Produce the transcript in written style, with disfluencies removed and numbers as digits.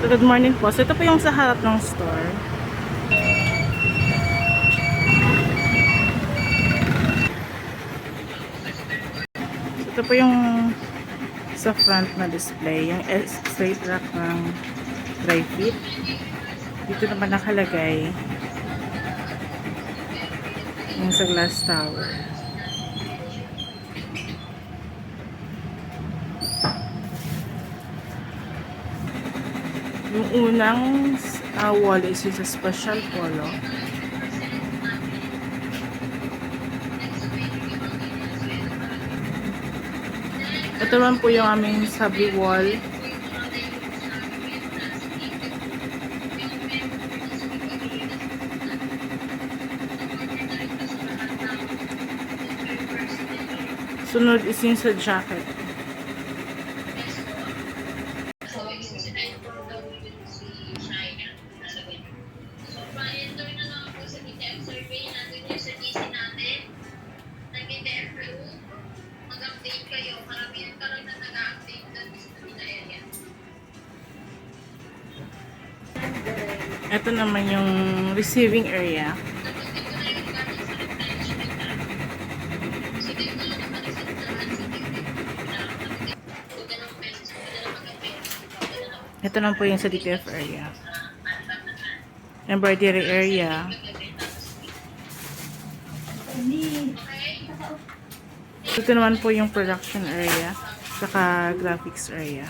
So, good morning po. So, ito po yung sa harap ng store. So, ito po yung sa front na display. Yung straight rack ng dry fit. Dito naman nakalagay yung sa glass tower. Yung unang wall is yung sa special polo. Ito naman po yung aming subway wall. Sunod is yung sa jacket. Ito naman yung receiving area. Ito lang po yung sa DTF area. Embroidery area. Ito naman po yung production area. Saka graphics area.